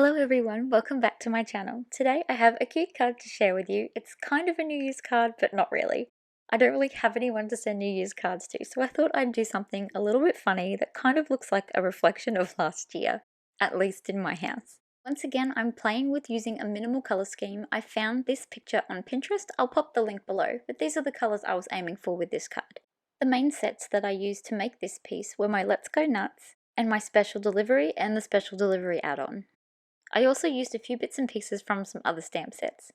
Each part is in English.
Hello everyone, welcome back to my channel. Today I have a cute card to share with you. It's kind of a New Year's card, but not really. I don't really have anyone to send New Year's cards to, so I thought I'd do something a little bit funny that kind of looks like a reflection of last year, at least in my house. Once again, I'm playing with using a minimal color scheme. I found this picture on Pinterest. I'll pop the link below, but these are the colors I was aiming for with this card. The main sets that I used to make this piece were my Let's Go Nuts and my Special Delivery and the Special Delivery add-on. I also used a few bits and pieces from some other stamp sets.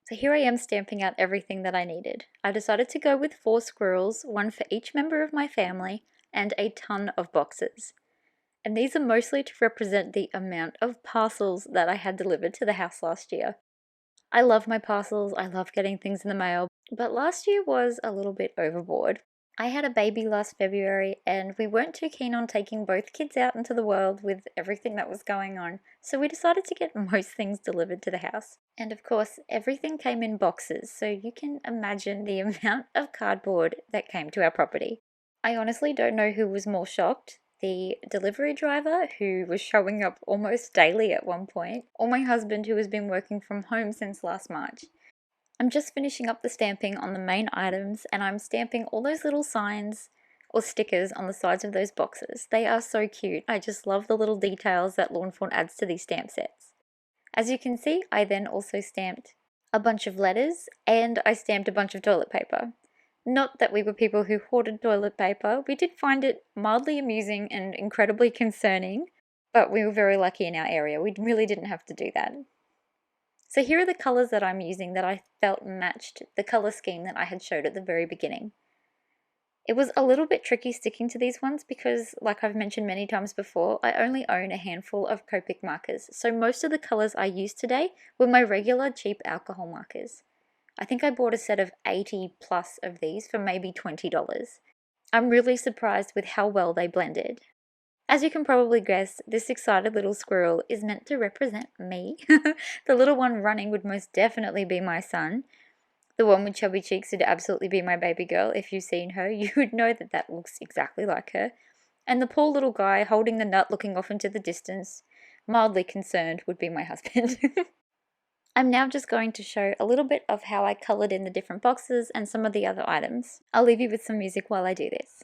So here I am stamping out everything that I needed. I decided to go with 4 squirrels, one for each member of my family, and a ton of boxes. And these are mostly to represent the amount of parcels that I had delivered to the house last year. I love my parcels, I love getting things in the mail, but last year was a little bit overboard. I had a baby last February and we weren't too keen on taking both kids out into the world with everything that was going on, so we decided to get most things delivered to the house. And of course, everything came in boxes, so you can imagine the amount of cardboard that came to our property. I honestly don't know who was more shocked, the delivery driver, who was showing up almost daily at one point, or my husband, who has been working from home since last March. I'm just finishing up the stamping on the main items, and I'm stamping all those little signs or stickers on the sides of those boxes. They are so cute. I just love the little details that Lawn Fawn adds to these stamp sets. As you can see, I then also stamped a bunch of letters and I stamped a bunch of toilet paper. Not that we were people who hoarded toilet paper. We did find it mildly amusing and incredibly concerning, but we were very lucky in our area. We really didn't have to do that. So here are the colours that I'm using that I felt matched the colour scheme that I had showed at the very beginning. It was a little bit tricky sticking to these ones because, like I've mentioned many times before, I only own a handful of Copic markers, so most of the colours I used today were my regular cheap alcohol markers. I think I bought a set of 80 plus of these for maybe $20. I'm really surprised with how well they blended. As you can probably guess, this excited little squirrel is meant to represent me. The little one running would most definitely be my son. The one with chubby cheeks would absolutely be my baby girl. If you've seen her, you would know that that looks exactly like her. And the poor little guy holding the nut looking off into the distance, mildly concerned, would be my husband. I'm now just going to show a little bit of how I coloured in the different boxes and some of the other items. I'll leave you with some music while I do this.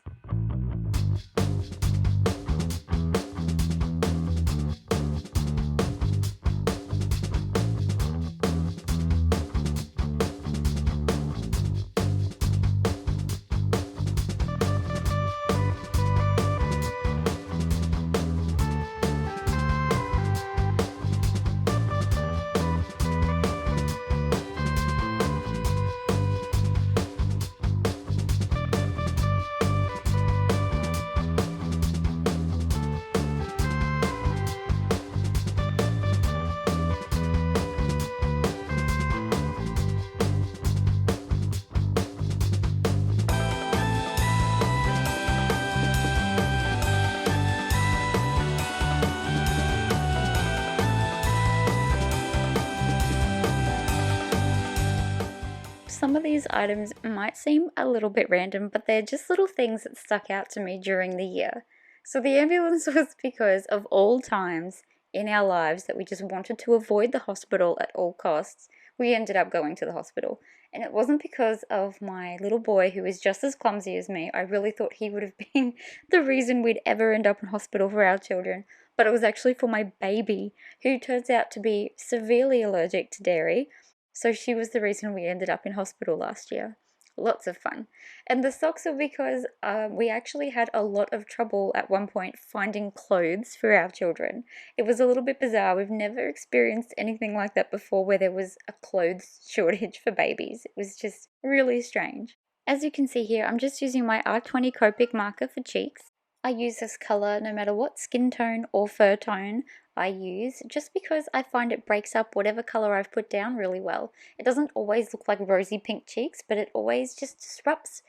Some of these items might seem a little bit random, but they're just little things that stuck out to me during the year. So the ambulance was because of all times in our lives that we just wanted to avoid the hospital at all costs, we ended up going to the hospital. And it wasn't because of my little boy, who is just as clumsy as me. I really thought he would have been the reason we'd ever end up in hospital for our children. But it was actually for my baby, who turns out to be severely allergic to dairy. So she was the reason we ended up in hospital last year. Lots of fun. And the socks are because we actually had a lot of trouble at one point finding clothes for our children. It was a little bit bizarre. We've never experienced anything like that before, where there was a clothes shortage for babies. It was just really strange. As you can see here, I'm just using my R20 Copic marker for cheeks. I use this colour no matter what skin tone or fur tone I use, just because I find it breaks up whatever colour I've put down really well. It doesn't always look like rosy pink cheeks, but it always just disrupts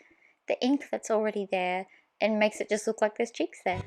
the ink that's already there and makes it just look like there's cheeks there.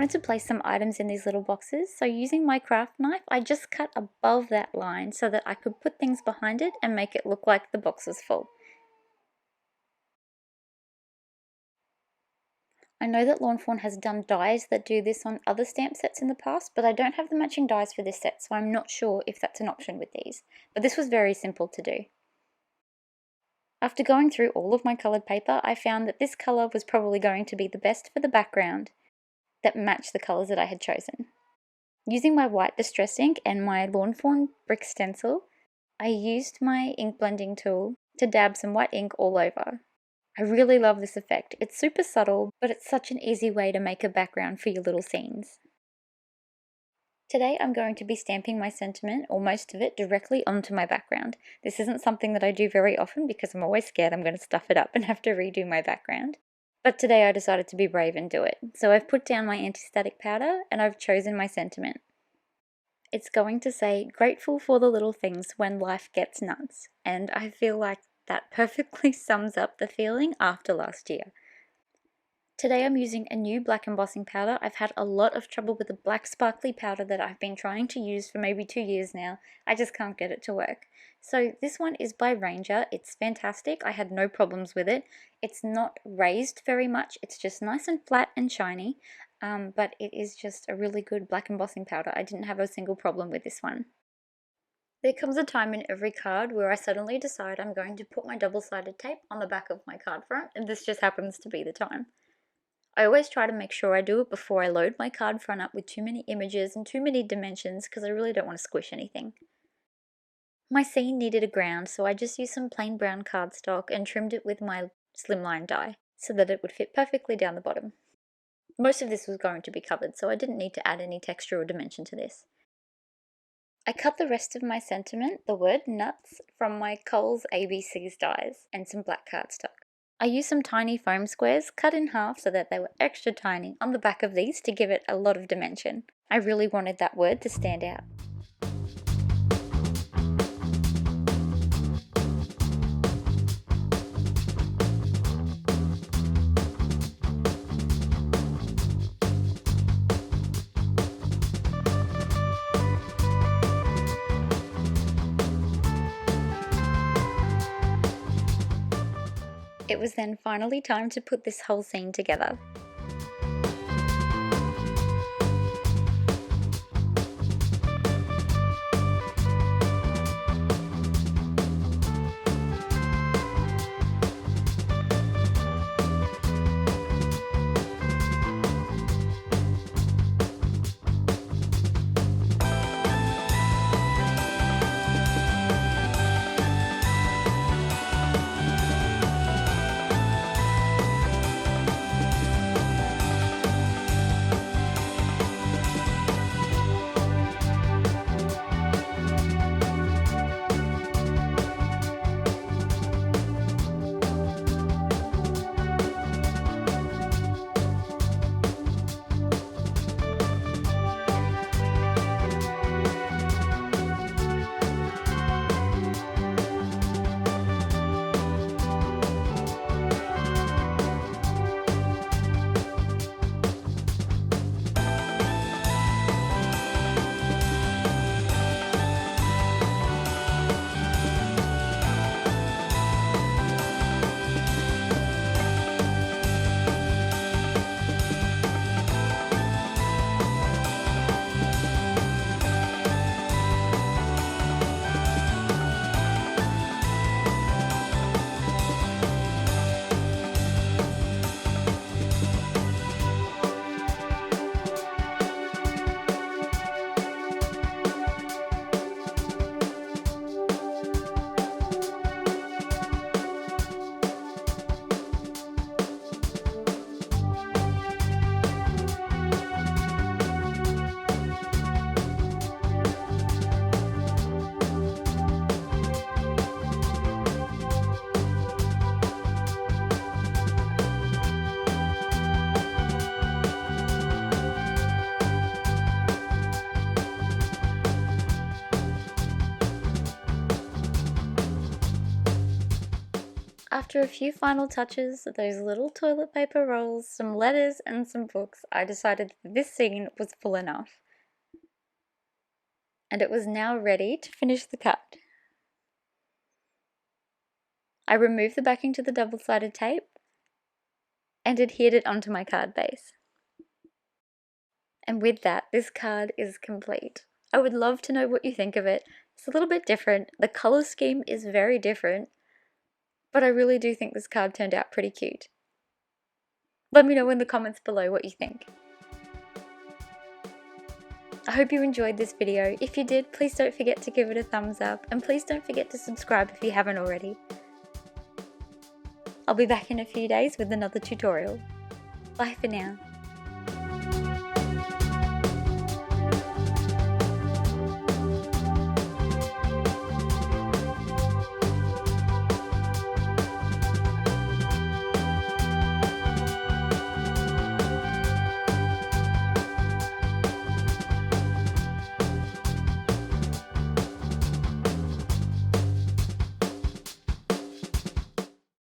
wanted to place some items in these little boxes, so using my craft knife, I just cut above that line so that I could put things behind it and make it look like the box was full. I know that Lawn Fawn has done dies that do this on other stamp sets in the past, but I don't have the matching dies for this set, so I'm not sure if that's an option with these. But this was very simple to do. After going through all of my coloured paper, I found that this colour was probably going to be the best for the background that matched the colours that I had chosen. Using my white distress ink and my Lawn Fawn brick stencil, I used my ink blending tool to dab some white ink all over. I really love this effect. It's super subtle, but it's such an easy way to make a background for your little scenes. Today I'm going to be stamping my sentiment, or most of it, directly onto my background. This isn't something that I do very often because I'm always scared I'm going to stuff it up and have to redo my background. But today I decided to be brave and do it. So I've put down my anti-static powder and I've chosen my sentiment. It's going to say, "Grateful for the little things when life gets nuts." And I feel like that perfectly sums up the feeling after last year. Today I'm using a new black embossing powder. I've had a lot of trouble with the black sparkly powder that I've been trying to use for maybe 2 years now. I just can't get it to work. So this one is by Ranger. It's fantastic. I had no problems with it. It's not raised very much. It's just nice and flat and shiny. But it is just a really good black embossing powder. I didn't have a single problem with this one. There comes a time in every card where I suddenly decide I'm going to put my double-sided tape on the back of my card front, and this just happens to be the time. I always try to make sure I do it before I load my card front up with too many images and too many dimensions because I really don't want to squish anything. My scene needed a ground, so I just used some plain brown cardstock and trimmed it with my Slimline die so that it would fit perfectly down the bottom. Most of this was going to be covered, so I didn't need to add any texture or dimension to this. I cut the rest of my sentiment, the word nuts, from my Coles ABCs dies and some black cardstock. I used some tiny foam squares cut in half so that they were extra tiny on the back of these to give it a lot of dimension. I really wanted that word to stand out. It was then finally time to put this whole scene together. After a few final touches, those little toilet paper rolls, some letters, and some books, I decided that this scene was full enough. And it was now ready to finish the card. I removed the backing to the double-sided tape and adhered it onto my card base. And with that, this card is complete. I would love to know what you think of it. It's a little bit different. The color scheme is very different, but I really do think this card turned out pretty cute. Let me know in the comments below what you think. I hope you enjoyed this video. If you did, please don't forget to give it a thumbs up, and please don't forget to subscribe if you haven't already. I'll be back in a few days with another tutorial. Bye for now.